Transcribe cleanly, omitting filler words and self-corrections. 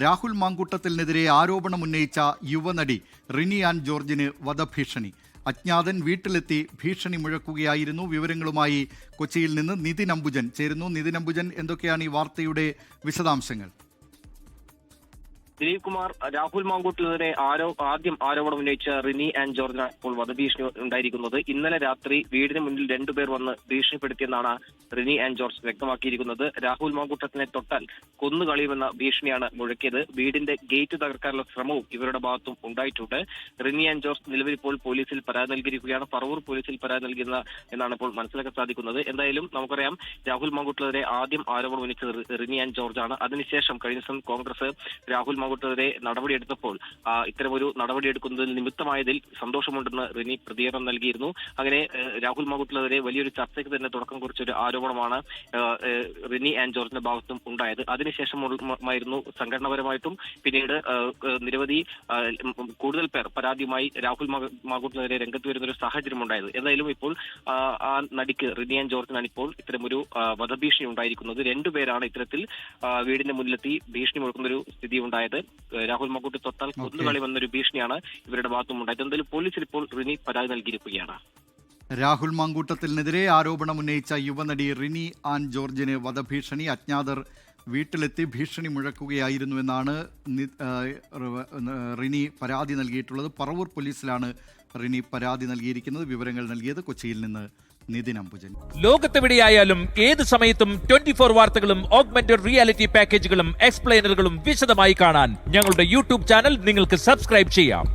Rahul മാങ്കൂട്ടത്തിനെതിരെ ആരോപണമുന്നയിച്ച യുവനടി Rini an ജോർജിന് വധഭീഷണി. അജ്ഞാതൻ വീട്ടിലെത്തി ഭീഷണി മുഴക്കുകയായിരുന്നു. വിവരങ്ങളുമായി കൊച്ചിയിൽ നിന്ന് നിതിൻ അംബുജൻ ചേരുന്നു. നിതിൻ അംബുജൻ, എന്തൊക്കെയാണ് ഈ വാർത്തയുടെ വിശദാംശങ്ങൾ? ദിലീപ് കുമാർ, രാഹുൽ മാങ്കൂട്ടത്തിനെതിരെ ആദ്യം ആരോപണം ഉന്നയിച്ച റിനി ആൻഡ് ജോർജിന് ഇപ്പോൾ വധഭീഷണി ഉണ്ടായിരിക്കുന്നത്. ഇന്നലെ രാത്രി വീടിന് മുന്നിൽ രണ്ടുപേർ വന്ന് ഭീഷണിപ്പെടുത്തിയെന്നാണ് റിനി ആൻഡ് ജോർജ് വ്യക്തമാക്കിയിരിക്കുന്നത്. രാഹുൽ മാങ്കൂട്ടത്തിനെ തൊട്ടാൽ കൊന്നുകളയുമെന്ന ഭീഷണിയാണ് മുഴക്കിയത്. വീടിന്റെ ഗേറ്റ് തകർക്കാനുള്ള ശ്രമവും ഇവരുടെ ഭാഗത്തും ഉണ്ടായിട്ടുണ്ട്. റിനി ആൻഡ് ജോർജ് നിലവിൽ ഇപ്പോൾ പോലീസിൽ പരാതി നൽകിയിരിക്കുകയാണ്. പറവൂർ പോലീസിൽ പരാതി നൽകുന്ന എന്നാണ് ഇപ്പോൾ മനസ്സിലാക്കാൻ സാധിക്കുന്നത്. എന്തായാലും നമുക്കറിയാം, രാഹുൽ മാങ്കൂട്ടത്തിനെതിരെ ആദ്യം ആരോപണം ഉന്നയിച്ചത് റിനി ആൻഡ് ജോർജ് ആണ്. അതിനുശേഷം കഴിഞ്ഞ ദിവസം കോൺഗ്രസ് രാഹുൽ മാങ്കൂട്ടത്തിനെതിരെ നടപടിയെടുത്തപ്പോൾ ഇത്തരമൊരു നടപടിയെടുക്കുന്നതിൽ നിമിത്തമായതിൽ സന്തോഷമുണ്ടെന്ന് റിനി പ്രതികരണം നൽകിയിരുന്നു. അങ്ങനെ രാഹുൽ മാങ്കൂട്ടത്തിനെതിരെ വലിയൊരു ചർച്ചയ്ക്ക് തന്നെ തുടക്കം കുറിച്ചൊരു ആരോപണമാണ് റിനി ആൻഡ് ജോർജിന്റെ ഭാഗത്തും ഉണ്ടായത്. അതിനുശേഷമായിരുന്നു സംഘടനാപരമായിട്ടും പിന്നീട് നിരവധി കൂടുതൽ പേർ പരാതിയുമായി രാഹുൽ മാങ്കൂട്ടത്തിനെതിരെ രംഗത്ത് വരുന്ന ഒരു സാഹചര്യം ഉണ്ടായത്. എന്തായാലും ഇപ്പോൾ ആ നടിക്ക് റിനി ആൻഡ് ജോർജിനാണ് ഇപ്പോൾ ഇത്തരമൊരു വധഭീഷണി ഉണ്ടായിരിക്കുന്നത്. രണ്ടുപേരാണ് ഇത്തരത്തിൽ വീടിന്റെ മുന്നിലെത്തി ഭീഷണി മുഴക്കുന്ന ഒരു സ്ഥിതി ഉണ്ടായത്. രാഹുൽ മാങ്കൂട്ടി തൊട്ടാൽ കൊന്നുകളി വന്നൊരു ഭീഷണിയാണ് ഇവരുടെ ഭാഗത്തും ഉണ്ടായത്. എന്തായാലും പോലീസിൽ ഇപ്പോൾ റിനി പരാതി നൽകിയിരിക്കുകയാണ്. രാഹുൽ മാങ്കൂട്ടത്തിനെതിരെ ആരോപണം ഉന്നയിച്ച യുവനടി റിനി ആൻ ജോർജിന് വധഭീഷണി. അജ്ഞാതർ വീട്ടിലെത്തി ഭീഷണി മുഴക്കുകയായിരുന്നുവെന്നാണ് റിനി പരാതി നൽകിയിട്ടുള്ളത്. പറവൂർ പോലീസിലാണ് റിനി പരാതി നൽകിയിരിക്കുന്നത്. വിവരങ്ങൾ നൽകിയത് കൊച്ചിയിൽ നിന്ന് നിതിൻ അംബുജൻ. ലോകത്തെവിടെയായാലും ഏത് സമയത്തും 24 വാർത്തകളും ഓഗ്മെന്റഡ് റിയാലിറ്റി പാക്കേജുകളും എക്സ്പ്ലെയിനറുകളും വിശദമായി കാണാൻ ഞങ്ങളുടെ യൂട്യൂബ് ചാനൽ നിങ്ങൾക്ക് സബ്സ്ക്രൈബ് ചെയ്യാം.